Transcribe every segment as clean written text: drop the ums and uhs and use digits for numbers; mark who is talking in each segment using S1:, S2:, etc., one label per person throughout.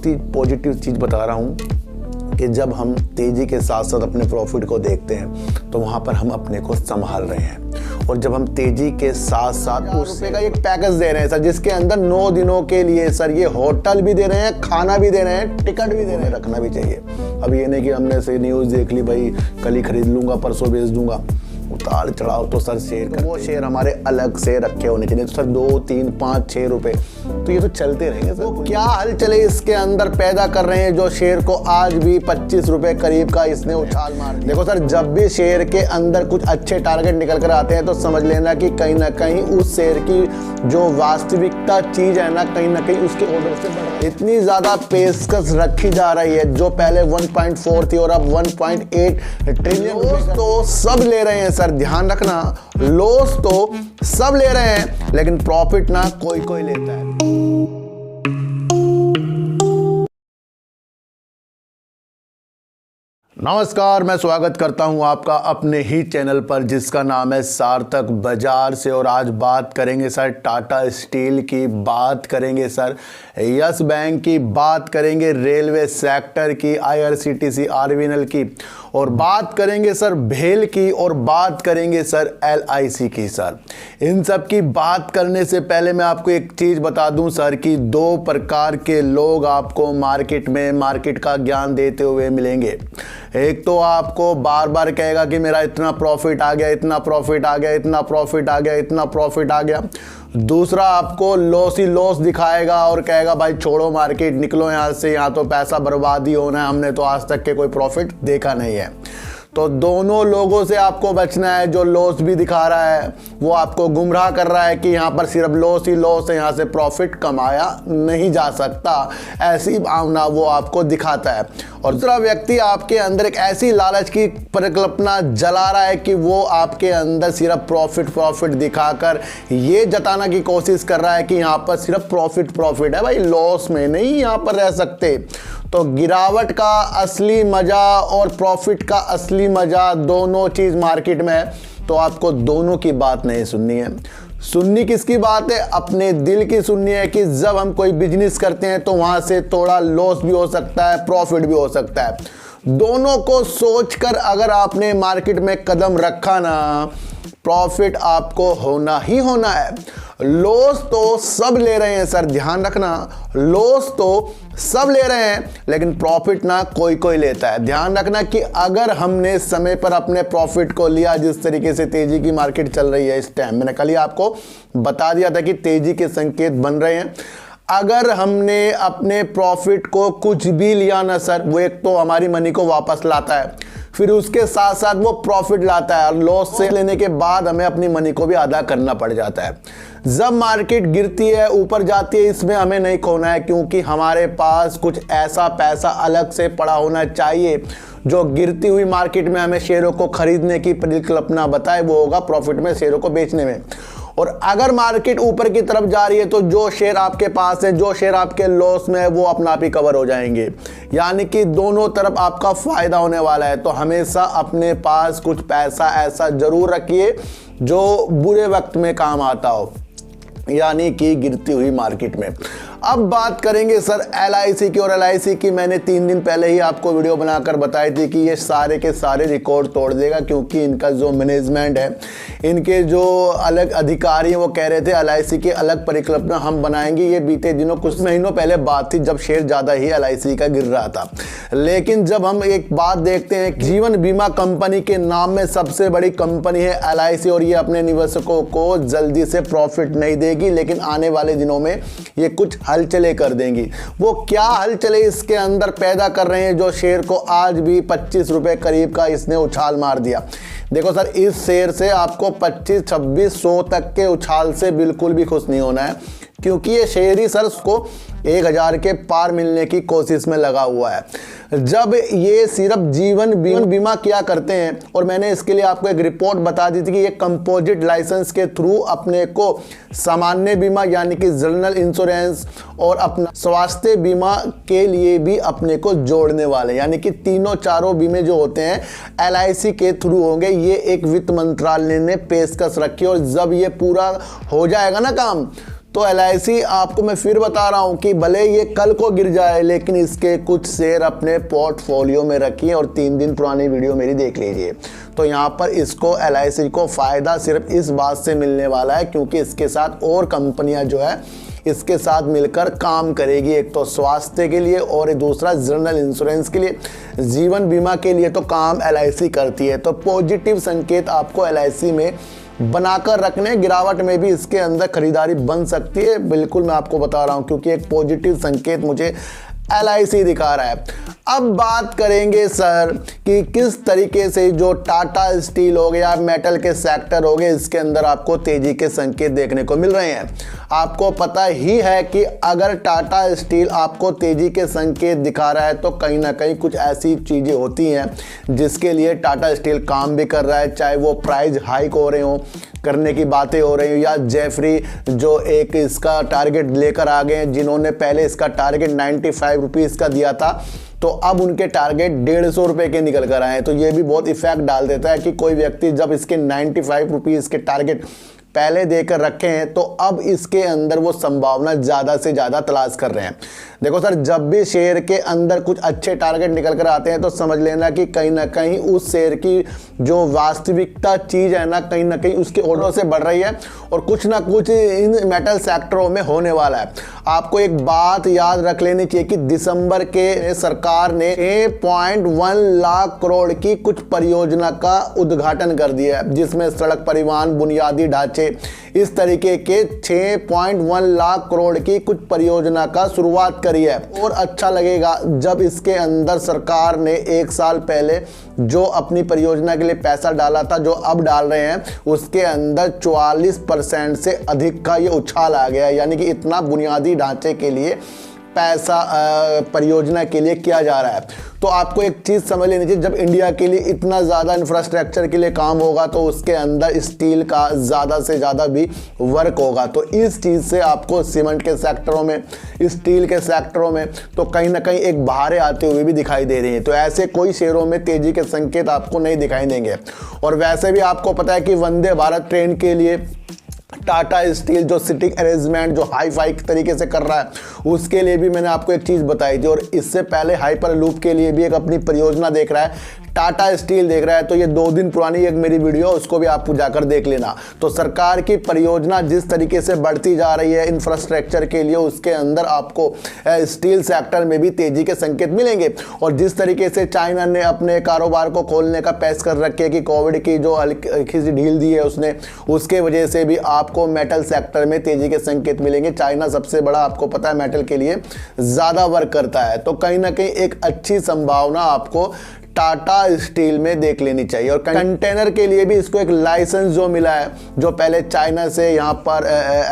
S1: बहुत ही पॉजिटिव चीज़ बता रहा हूँ कि जब हम तेज़ी के साथ साथ अपने प्रॉफिट को देखते हैं तो वहाँ पर हम अपने को संभाल रहे हैं। और जब हम तेज़ी के साथ साथ उस रुपये का एक पैकेज दे रहे हैं सर, जिसके अंदर 9 दिनों के लिए सर ये होटल भी दे रहे हैं, खाना भी दे रहे हैं, टिकट भी दे रहे हैं, रखना भी चाहिए। अब ये नहीं कि हमने से न्यूज़ देख ली भाई कल ही खरीद लूँगा परसों बेच दूँगा, उतार चढ़ाव तो सर शेयर का वो शेयर हमारे अलग से रखे होने चाहिए। तो सर 2, 3, 5, 6 रुपए तो ये तो चलते रहेंगे सर। वो क्या हल चले इसके अंदर पैदा कर रहे हैं जो शेयर को आज भी 25 रुपए करीब का इसने उछाल मार। देखो सर, जब भी शेयर के अंदर कुछ अच्छे टारगेट निकल कर आते हैं तो समझ लेना कि कहीं ना कहीं उस शेयर की जो वास्तविकता चीज है ना कहीं उसके ऑर्डर से बढ़ इतनी ज्यादा पेशकश रखी जा रही है। जो पहले 1.4 थी और अब 1.8 ट्रिलियन तो सब ले रहे हैं सर। ध्यान रखना, लॉस तो सब ले रहे हैं लेकिन प्रॉफिट ना कोई लेता है। नमस्कार, मैं स्वागत करता हूं आपका अपने ही चैनल पर जिसका नाम है सार्थक बाजार से। और आज बात करेंगे सर टाटा स्टील की, बात करेंगे सर यस बैंक की, बात करेंगे रेलवे सेक्टर की, IRCTC आरबीएनएल की, और बात करेंगे सर भेल की, और बात करेंगे सर LIC की। सर इन सब की बात करने से पहले मैं आपको एक चीज़ बता दूं सर कि 2 प्रकार के लोग आपको मार्केट में मार्केट का ज्ञान देते हुए मिलेंगे। एक तो आपको बार बार कहेगा कि मेरा इतना प्रॉफिट आ गया, इतना प्रॉफिट आ गया, इतना प्रॉफिट आ गया, इतना प्रॉफिट आ गया। दूसरा आपको लॉस ही लॉस दिखाएगा और कहेगा भाई छोड़ो मार्केट, निकलो यहाँ से, यहाँ तो पैसा बर्बाद ही होना है, हमने तो आज तक के कोई प्रॉफिट देखा नहीं है। तो दोनों लोगों से आपको बचना है। जो लॉस भी दिखा रहा है वो आपको गुमराह कर रहा है कि यहाँ पर सिर्फ लॉस ही लॉस है, यहाँ से प्रॉफिट कमाया नहीं जा सकता, ऐसी भावना वो आपको दिखाता है। और दूसरा व्यक्ति आपके अंदर एक ऐसी लालच की परिकल्पना जला रहा है कि वो आपके अंदर सिर्फ प्रॉफिट दिखाकर ये जताना की कोशिश कर रहा है कि यहाँ पर सिर्फ प्रॉफिट है। भाई लॉस में नहीं यहाँ पर रह सकते। तो गिरावट का असली मजा और प्रॉफिट का असली मजा दोनों चीज मार्केट में है। तो आपको दोनों की बात नहीं सुननी है। सुननी किसकी बात है? अपने दिल की सुननी है कि जब हम कोई बिजनेस करते हैं तो वहां से थोड़ा लॉस भी हो सकता है, प्रॉफिट भी हो सकता है। दोनों को सोचकर अगर आपने मार्केट में कदम रखा ना, प्रॉफिट आपको होना ही होना है। लॉस तो सब ले रहे हैं सर, ध्यान रखना, लॉस तो सब ले रहे हैं लेकिन प्रॉफिट ना कोई लेता है। ध्यान रखना कि अगर हमने समय पर अपने प्रॉफिट को लिया, जिस तरीके से तेजी की मार्केट चल रही है इस टाइम, मैंने कल ही आपको बता दिया था कि तेजी के संकेत बन रहे हैं। अगर हमने अपने प्रॉफिट को कुछ भी लिया ना सर, वो एक तो हमारी मनी को वापस लाता है, फिर उसके साथ साथ वो प्रॉफिट लाता है, और लॉस से लेने के बाद हमें अपनी मनी को भी अदा करना पड़ जाता है। जब मार्केट गिरती है, ऊपर जाती है, इसमें हमें नहीं खोना है, क्योंकि हमारे पास कुछ ऐसा पैसा अलग से पड़ा होना चाहिए जो गिरती हुई मार्केट में हमें शेयरों को खरीदने की परिकल्पना बताए। वो होगा प्रॉफिट में शेयरों को बेचने में। और अगर मार्केट ऊपर की तरफ जा रही है तो जो शेयर आपके पास है, जो शेयर आपके लॉस में है, वो अपना आप ही कवर हो जाएंगे। यानी कि दोनों तरफ आपका फायदा होने वाला है। तो हमेशा अपने पास कुछ पैसा ऐसा जरूर रखिए जो बुरे वक्त में काम आता हो, यानी कि गिरती हुई मार्केट में। अब बात करेंगे सर LIC की। और LIC की मैंने 3 दिन पहले ही आपको वीडियो बनाकर बताई थी कि ये सारे के सारे रिकॉर्ड तोड़ देगा, क्योंकि इनका जो मैनेजमेंट है, इनके जो अलग अधिकारी हैं, वो कह रहे थे LIC की अलग परिकल्पना हम बनाएंगे। ये बीते दिनों कुछ महीनों पहले बात थी जब शेयर ज़्यादा ही LIC का गिर रहा था। लेकिन जब हम एक बात देखते हैं, जीवन बीमा कंपनी के नाम में सबसे बड़ी कंपनी है LIC, और ये अपने निवेशकों को जल्दी से प्रॉफिट नहीं देगी, लेकिन आने वाले दिनों में ये कुछ हलचले कर देंगी। वो क्या हलचले इसके अंदर पैदा कर रहे हैं जो शेयर को आज भी 25 रुपए करीब का इसने उछाल मार दिया। देखो सर, इस शेयर से आपको 25-2600 तक के उछाल से बिल्कुल भी खुश नहीं होना है, क्योंकि ये शेयर ही सर उसको 1000 के पार मिलने की कोशिश में लगा हुआ है। जब ये सिर्फ जीवन बीमा क्या करते हैं, और मैंने इसके लिए आपको एक रिपोर्ट बता दी थी कि ये कंपोजिट लाइसेंस के थ्रू अपने को सामान्य बीमा यानी कि जनरल इंश्योरेंस और अपना स्वास्थ्य बीमा के लिए भी अपने को जोड़ने वाले, यानी कि तीनों चारों बीमे जो होते हैं LIC के थ्रू होंगे। ये एक वित्त मंत्रालय ने पेशकश रखी, और जब ये पूरा हो जाएगा ना काम, तो LIC आपको मैं फिर बता रहा हूं कि भले ये कल को गिर जाए, लेकिन इसके कुछ शेयर अपने पोर्टफोलियो में रखिए और 3 दिन पुरानी वीडियो मेरी देख लीजिए। तो यहाँ पर इसको LIC को फ़ायदा सिर्फ इस बात से मिलने वाला है क्योंकि इसके साथ और कंपनियां जो है इसके साथ मिलकर काम करेगी। एक तो स्वास्थ्य के लिए और दूसरा जनरल इंश्योरेंस के लिए, जीवन बीमा के लिए तो काम LIC करती है। तो पॉजिटिव संकेत आपको LIC में बनाकर रखने, गिरावट में भी इसके अंदर खरीदारी बन सकती है, बिल्कुल मैं आपको बता रहा हूं क्योंकि एक पॉजिटिव संकेत मुझे LIC दिखा रहा है। अब बात करेंगे सर कि किस तरीके से जो टाटा स्टील हो गया, मेटल के सेक्टर हो गए, इसके अंदर आपको तेजी के संकेत देखने को मिल रहे हैं। आपको पता ही है कि अगर टाटा स्टील आपको तेजी के संकेत दिखा रहा है तो कहीं ना कहीं कुछ ऐसी चीज़ें होती हैं जिसके लिए टाटा स्टील काम भी कर रहा है, चाहे वो प्राइस हाइक हो रहे हो, करने की बातें हो रही हो, या जेफरी जो एक इसका टारगेट लेकर आ गए हैं, जिन्होंने पहले इसका टारगेट 95 रुपीज़ का दिया था तो अब उनके टारगेट 150 रुपये के निकल कर आए हैं। तो ये भी बहुत इफेक्ट डाल देता है कि कोई व्यक्ति जब इसके 95 रुपीज़ के टारगेट पहले देकर रखे हैं तो अब इसके अंदर वो संभावना ज़्यादा से ज़्यादा तलाश कर रहे हैं। देखो सर, जब भी शेयर के अंदर कुछ अच्छे टारगेट निकल कर आते हैं तो समझ लेना कि कहीं ना कहीं उस शेयर की जो वास्तविकता चीज़ है ना कहीं उसके ऑर्डर से बढ़ रही है और कुछ ना कुछ इन मेटल सेक्टरों में होने वाला है। आपको एक बात याद रख लेनी चाहिए कि दिसंबर के सरकार ने 6.1 लाख करोड़ की कुछ परियोजना का उद्घाटन कर दिया है, जिसमें सड़क, परिवहन, बुनियादी ढांचे, इस तरीके के 6.1 लाख करोड़ की कुछ परियोजना का शुरुआत करी है। और अच्छा लगेगा जब इसके अंदर सरकार ने 1 साल पहले जो अपनी परियोजना के लिए पैसा डाला था, जो अब डाल रहे हैं, उसके अंदर 44% से अधिक का ये उछाल आ गया है। यानी कि इतना बुनियादी ढांचे के लिए पैसा परियोजना के लिए किया जा रहा है। तो आपको एक चीज़ समझ लेनी चाहिए, जब इंडिया के लिए इतना ज़्यादा इंफ्रास्ट्रक्चर के लिए काम होगा तो उसके अंदर स्टील का ज़्यादा से ज़्यादा भी वर्क होगा। तो इस चीज़ से आपको सीमेंट के सेक्टरों में, स्टील के सेक्टरों में तो कहीं ना कहीं एक बहारें आते हुए भी दिखाई दे रही हैं। तो ऐसे कोई शेयरों में तेज़ी के संकेत आपको नहीं दिखाई देंगे। और वैसे भी आपको पता है कि वंदे भारत ट्रेन के लिए टाटा स्टील जो सिटिंग अरेंजमेंट जो हाई फाई तरीके से कर रहा है, उसके लिए भी मैंने आपको एक चीज़ बताई थी। और इससे पहले हाइपर लूप के लिए भी एक अपनी परियोजना देख रहा है, टाटा स्टील देख रहा है। तो ये 2 दिन पुरानी एक मेरी वीडियो, उसको भी आप जाकर देख लेना। तो सरकार की परियोजना जिस तरीके से बढ़ती जा रही है इंफ्रास्ट्रक्चर के लिए, उसके अंदर आपको स्टील सेक्टर में भी तेजी के संकेत मिलेंगे। और जिस तरीके से चाइना ने अपने कारोबार को खोलने का पेश कर रखे कि कोविड की जो हल्की सी ढील दी है उसने, उसके वजह से भी आपको मेटल सेक्टर में तेजी के संकेत मिलेंगे। चाइना सबसे बड़ा आपको पता है मेटल के लिए ज़्यादा वर्क करता है। तो कहीं ना कहीं एक अच्छी संभावना आपको टाटा स्टील में देख लेनी चाहिए। और कंटेनर के लिए भी इसको एक लाइसेंस जो मिला है, जो पहले चाइना से यहाँ पर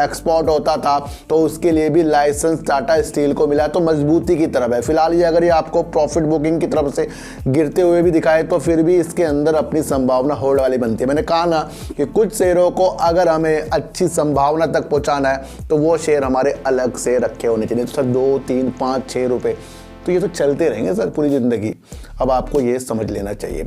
S1: एक्सपोर्ट होता था, तो उसके लिए भी लाइसेंस टाटा स्टील को मिला है। तो मजबूती की तरफ है। फिलहाल ये अगर ये आपको प्रॉफिट बुकिंग की तरफ से गिरते हुए भी दिखाए तो फिर भी इसके अंदर अपनी संभावना होल्ड वाली बनती है। मैंने कहा ना कि कुछ शेयरों को अगर हमें अच्छी संभावना तक पहुँचाना है तो वो शेयर हमारे अलग से रखे होने चाहिए। तो सर 2, 3, 5, 6 रुपये तो ये तो चलते रहेंगे सर पूरी ज़िंदगी। अब आपको ये समझ लेना चाहिए।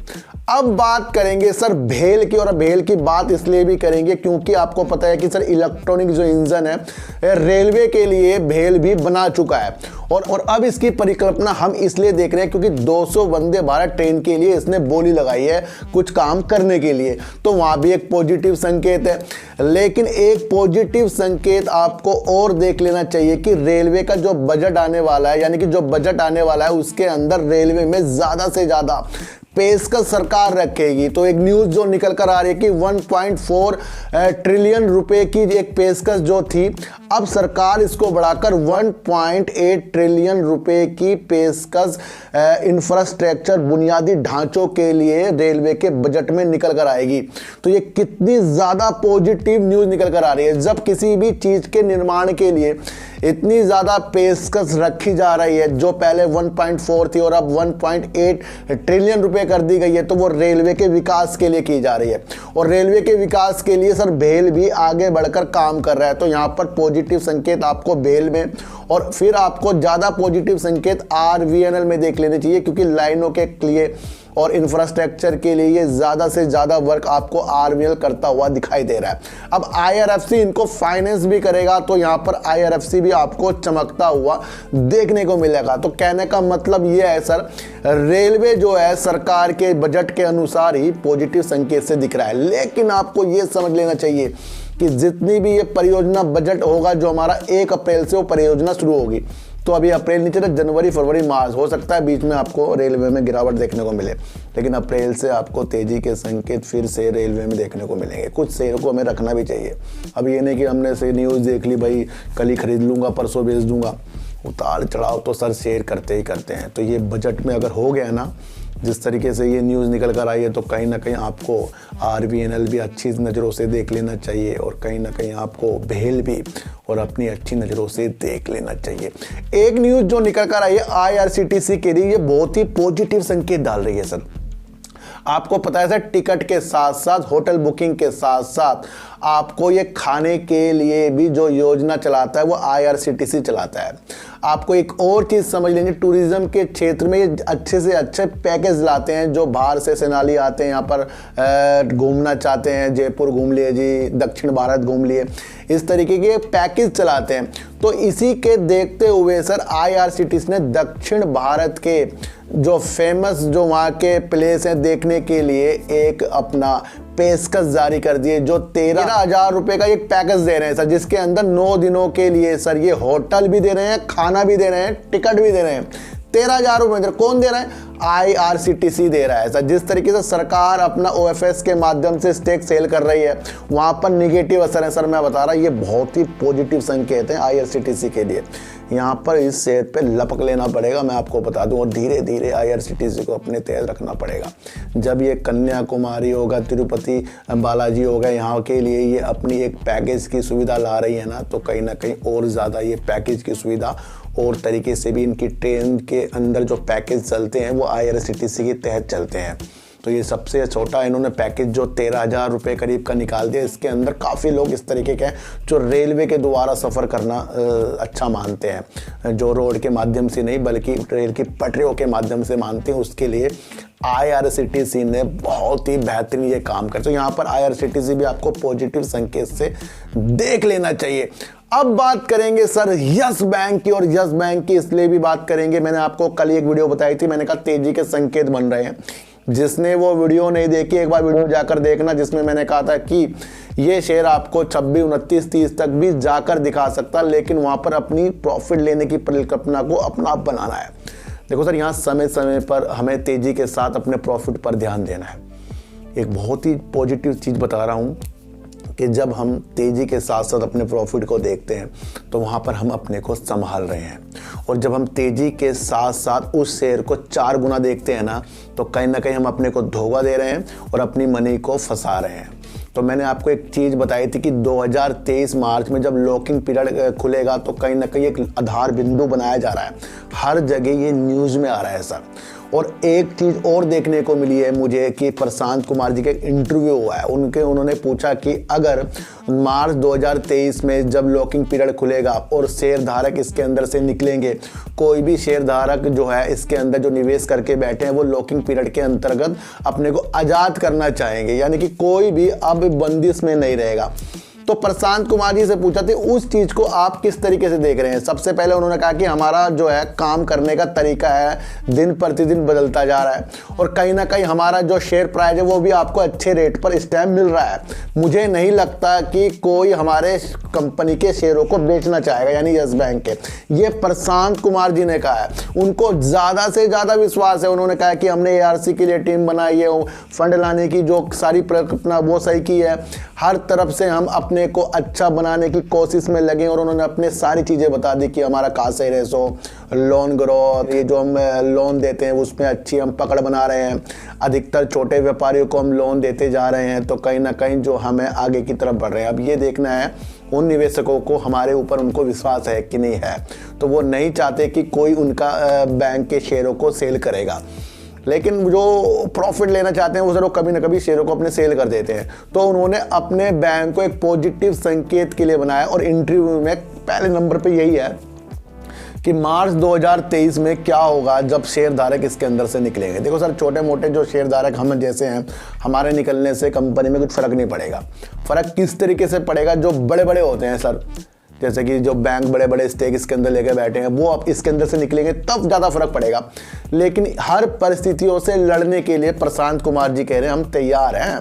S1: अब बात करेंगे सर भेल की, और भेल की बात इसलिए भी करेंगे क्योंकि आपको पता है कि सर इलेक्ट्रॉनिक जो इंजन है रेलवे के लिए भेल भी बना चुका है। और अब इसकी परिकल्पना हम इसलिए देख रहे हैं क्योंकि 200 वंदे भारत ट्रेन के लिए इसने बोली लगाई है कुछ काम करने के लिए। तो वहाँ भी एक पॉजिटिव संकेत है। लेकिन एक पॉजिटिव संकेत आपको और देख लेना चाहिए कि रेलवे का जो बजट आने वाला है, यानी कि जो बजट आने वाला है उसके अंदर रेलवे में ज़्यादा से ज़्यादा पेशकश सरकार रखेगी। तो एक न्यूज़ जो निकल कर आ रही है कि 1.4 ट्रिलियन रुपए की एक पेशकश जो थी, अब सरकार इसको बढ़ाकर 1.8 ट्रिलियन रुपए की पेशकश इंफ्रास्ट्रक्चर बुनियादी ढांचों के लिए रेलवे के बजट में निकल कर आएगी। तो ये कितनी ज़्यादा पॉजिटिव न्यूज़ निकल कर आ रही है। जब किसी भी चीज़ के निर्माण के लिए इतनी ज़्यादा पेशकश रखी जा रही है, जो पहले 1.4 थी और अब 1.8 ट्रिलियन रुपए कर दी गई है, तो वो रेलवे के विकास के लिए की जा रही है। और रेलवे के विकास के लिए सर भेल भी आगे बढ़कर काम कर रहा है। तो यहाँ पर पॉजिटिव संकेत आपको भेल में और फिर आपको ज़्यादा पॉजिटिव संकेत आरवीएनएल में देख लेने चाहिए, क्योंकि लाइनों के लिए और इंफ्रास्ट्रक्चर के लिए ये ज़्यादा से ज़्यादा वर्क आपको आरवीएनएल करता हुआ दिखाई दे रहा है। अब आईआरएफसी इनको फाइनेंस भी करेगा, तो यहाँ पर आईआरएफसी भी आपको चमकता हुआ देखने को मिलेगा। तो कहने का मतलब ये है सर, रेलवे जो है सरकार के बजट के अनुसार ही पॉजिटिव संकेत से दिख रहा है। लेकिन आपको ये समझ लेना चाहिए कि जितनी भी ये परियोजना बजट होगा जो हमारा 1 अप्रैल से वो परियोजना शुरू होगी, तो अभी अप्रैल नहीं चला, जनवरी फरवरी मार्च हो सकता है बीच में आपको रेलवे में गिरावट देखने को मिले, लेकिन अप्रैल से आपको तेजी के संकेत फिर से रेलवे में देखने को मिलेंगे। कुछ शेयर को हमें रखना भी चाहिए। अब ये नहीं कि हमने से न्यूज़ देख ली भाई कल ही खरीद लूँगा परसों बेच दूँगा, उतार चढ़ाव तो सर शेयर करते ही करते हैं। तो ये बजट में अगर हो गया ना, जिस तरीके से ये न्यूज़ निकल कर आई है, तो कहीं ना कहीं आपको आरवीएनएल भी अच्छी नज़रों से देख लेना चाहिए और कहीं ना कहीं आपको भेल भी और अपनी अच्छी नज़रों से देख लेना चाहिए। एक न्यूज़ जो निकल कर आई है आईआरसीटीसी के लिए, ये बहुत ही पॉजिटिव संकेत डाल रही है सर। आपको पता है सर, टिकट के साथ साथ होटल बुकिंग के साथ साथ आपको ये खाने के लिए भी जो योजना चलाता है वो आईआरसीटीसी चलाता है। आपको एक और चीज़ समझ लेंगे, टूरिज़्म के क्षेत्र में ये अच्छे से अच्छे पैकेज लाते हैं। जो बाहर से सैलानी आते हैं यहाँ पर घूमना चाहते हैं, जयपुर घूम लिए जी, दक्षिण भारत घूम लिए, इस तरीके के पैकेज चलाते हैं। तो इसी के देखते हुए सर आईआरसीटीसी ने दक्षिण भारत के जो फेमस जो वहाँ के प्लेस हैं देखने के लिए एक अपना पेशकश जारी कर दिए, जो 13,000 रुपये का एक पैकेज दे रहे हैं सर, जिसके अंदर 9 दिनों के लिए सर ये होटल भी दे रहे हैं, खाना भी दे रहे हैं, टिकट भी दे रहे हैं। 13,000 रुपये कौन दे रहा है? आईआरसीटीसी दे रहा है सर। जिस तरीके से सरकार अपना ओएफएस के माध्यम से स्टेक सेल कर रही है, वहाँ पर निगेटिव असर है सर। मैं बता रहा, ये बहुत ही पॉजिटिव संकेत है आईआरसीटीसी के लिए। यहाँ पर इस शेयर पे लपक लेना पड़ेगा, मैं आपको बता दूं, और धीरे धीरे आईआरसीटीसी को अपने तेज रखना पड़ेगा। जब ये कन्याकुमारी होगा, तिरुपति बालाजी होगा, यहाँ के लिए ये अपनी एक पैकेज की सुविधा ला रही है ना, तो कहीं ना कहीं और ज़्यादा ये पैकेज की सुविधा और तरीके से भी इनकी ट्रेन के अंदर जो पैकेज चलते हैं वो आईआरसीटीसी के तहत चलते हैं। तो ये सबसे छोटा इन्होंने पैकेज जो 13,000 रुपये करीब का निकाल दिया। इसके अंदर काफ़ी लोग इस तरीके के हैं जो रेलवे के द्वारा सफ़र करना अच्छा मानते हैं, जो रोड के माध्यम से नहीं बल्कि रेल की पटरियों के माध्यम से मानते हैं। उसके लिए आईआरसीटीसी ने बहुत ही बेहतरीन ये काम करते। तो यहाँ पर आईआरसीटीसी भी आपको पॉजिटिव संकेत से देख लेना चाहिए। अब बात करेंगे सर यस बैंक की, और यस बैंक की इसलिए भी बात करेंगे, मैंने आपको कल एक वीडियो बताई थी, मैंने कहा तेजी के संकेत बन रहे हैं। जिसने वो वीडियो नहीं देखी, एक बार वीडियो जाकर देखना, जिसमें मैंने कहा था कि ये शेयर आपको 26, 29, 30 तक भी जाकर दिखा सकता, लेकिन वहाँ पर अपनी प्रॉफिट लेने की परिकल्पना को अपना बनाना है। देखो सर, यहाँ समय समय पर हमें तेजी के साथ अपने प्रॉफिट पर ध्यान देना है। एक बहुत ही पॉजिटिव चीज़ बता रहा हूँ कि जब हम तेज़ी के साथ साथ अपने प्रॉफिट को देखते हैं तो वहाँ पर हम अपने को संभाल रहे हैं, और जब हम तेज़ी के साथ साथ उस शेयर को 4 गुना देखते हैं ना, तो कहीं ना कहीं हम अपने को धोखा दे रहे हैं और अपनी मनी को फंसा रहे हैं। तो मैंने आपको एक चीज़ बताई थी कि 2023 मार्च में जब लॉकिंग पीरियड खुलेगा तो कहीं ना कहीं एक आधार बिंदु बनाया जा रहा है। हर जगह ये न्यूज़ में आ रहा है सर। और एक चीज़ और देखने को मिली है मुझे कि प्रशांत कुमार जी का एक इंटरव्यू हुआ है, उन्होंने पूछा कि अगर मार्च 2023 में जब लॉकिंग पीरियड खुलेगा और शेयर धारक इसके अंदर से निकलेंगे, कोई भी शेयर धारक जो है इसके अंदर जो निवेश करके बैठे हैं वो लॉकिंग पीरियड के अंतर्गत अपने को आज़ाद करना चाहेंगे, यानी कि कोई भी अब बंदिश में नहीं रहेगा। तो प्रशांत कुमार जी से पूछा था उस चीज़ को आप किस तरीके से देख रहे हैं। सबसे पहले उन्होंने कहा कि हमारा जो है काम करने का तरीका है दिन प्रतिदिन बदलता जा रहा है, और कहीं ना कहीं हमारा जो शेयर प्राइस है वो भी आपको अच्छे रेट पर इस टाइम मिल रहा है। मुझे नहीं लगता कि कोई हमारे कंपनी के शेयरों को बेचना चाहेगा, यानी यस बैंक के। ये प्रशांत कुमार जी ने कहा है, उनको ज़्यादा से ज़्यादा विश्वास है। उन्होंने कहा कि हमने ARC के लिए टीम बनाई है, फंड लाने की जो सारी परिकल्पना वो सही की है, हर तरफ से हम अपने को अच्छा बनाने की कोशिश में लगे, और उन्होंने अपने सारी चीज़ें बता दी कि हमारा कासे रेशो, लोन ग्रोथ, ये जो हम लोन देते हैं उसमें अच्छी हम पकड़ बना रहे हैं, अधिकतर छोटे व्यापारियों को हम लोन देते जा रहे हैं, तो कहीं ना कहीं जो हमें आगे की तरफ बढ़ रहे हैं। अब ये देखना है उन निवेशकों को हमारे ऊपर उनको विश्वास है कि नहीं है। तो वो नहीं चाहते कि कोई उनका बैंक के शेयरों को सेल करेगा, लेकिन जो प्रॉफिट लेना चाहते हैं वो जरूर कभी ना कभी शेयरों को अपने सेल कर देते हैं। तो उन्होंने अपने बैंक को एक पॉजिटिव संकेत के लिए बनाया, और इंटरव्यू में पहले नंबर पे यही है कि मार्च 2023 में क्या होगा जब शेयरधारक इसके अंदर से निकलेंगे। देखो सर, छोटे मोटे जो शेयरधारक हम जैसे हैं, हमारे निकलने से कंपनी में कुछ फ़र्क नहीं पड़ेगा। फ़र्क किस तरीके से पड़ेगा, जो बड़े बड़े होते हैं सर, जैसे कि जो बैंक बड़े बड़े स्टेक इसके अंदर लेके बैठे हैं, वो अब इसके अंदर से निकलेंगे तब ज़्यादा फर्क पड़ेगा। लेकिन हर परिस्थितियों से लड़ने के लिए प्रशांत कुमार जी कह रहे हैं हम तैयार हैं।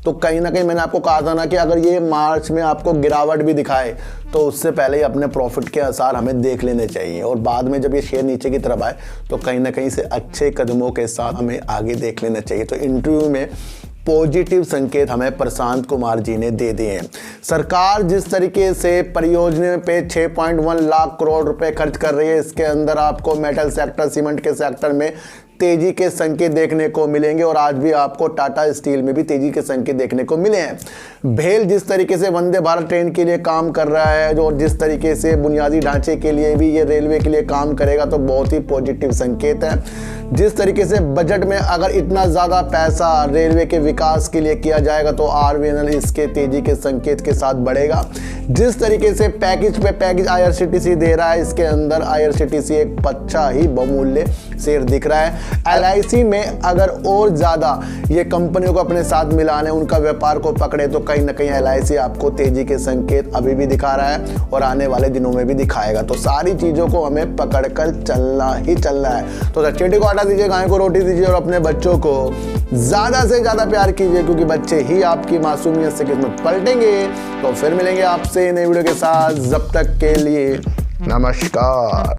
S1: तो कहीं ना कहीं मैंने आपको कहा था ना कि अगर ये मार्च में आपको गिरावट भी दिखाए तो उससे पहले ही अपने प्रॉफिट के आसार हमें देख लेने चाहिए, और बाद में जब ये शेयर नीचे की तरफ आए तो कहीं ना कहीं से अच्छे कदमों के साथ हमें आगे देख लेना चाहिए। तो इंटरव्यू में पॉजिटिव संकेत हमें प्रशांत कुमार जी ने दे दिए हैं। सरकार जिस तरीके से परियोजना पे 6.1 लाख करोड़ रुपए खर्च कर रही है, इसके अंदर आपको मेटल सेक्टर, सीमेंट के सेक्टर में तेजी के संकेत देखने को मिलेंगे, और आज भी आपको टाटा स्टील में भी तेजी के संकेत देखने को मिले हैं। भेल जिस तरीके से वंदे भारत ट्रेन के लिए काम कर रहा है, जो जिस तरीके से बुनियादी ढांचे के लिए भी ये रेलवे के लिए काम करेगा, तो बहुत ही पॉजिटिव संकेत है। जिस तरीके से बजट में अगर इतना ज़्यादा पैसा रेलवे के विकास के लिए किया जाएगा तो आरवीएनएल इसके तेजी के संकेत के साथ बढ़ेगा। जिस तरीके से पैकेज पे पैकेज आईआरसीटीसी दे रहा है, इसके अंदर आईआरसीटीसी एक अच्छा ही बहुमूल्य शेयर दिख रहा है। एलआईसी में अगर और ज़्यादा ये कंपनियों को अपने साथ मिलाने, उनका व्यापार को पकड़े, तो कहीं ना कहीं एलआईसी आपको तेजी के संकेत अभी भी दिखा रहा है और आने वाले दिनों में भी दिखाएगा। तो सारी चीज़ों को हमें पकड़कर चलना ही चलना है। तो चींटी को हटा दीजिए, गाय को रोटी दीजिए, और अपने बच्चों को ज़्यादा से ज़्यादा प्यार कीजिए, क्योंकि बच्चे ही आपकी मासूमियत से किस्मत पलटेंगे। तो फिर मिलेंगे आपसे नई वीडियो के साथ, जब तक के लिए नमस्कार।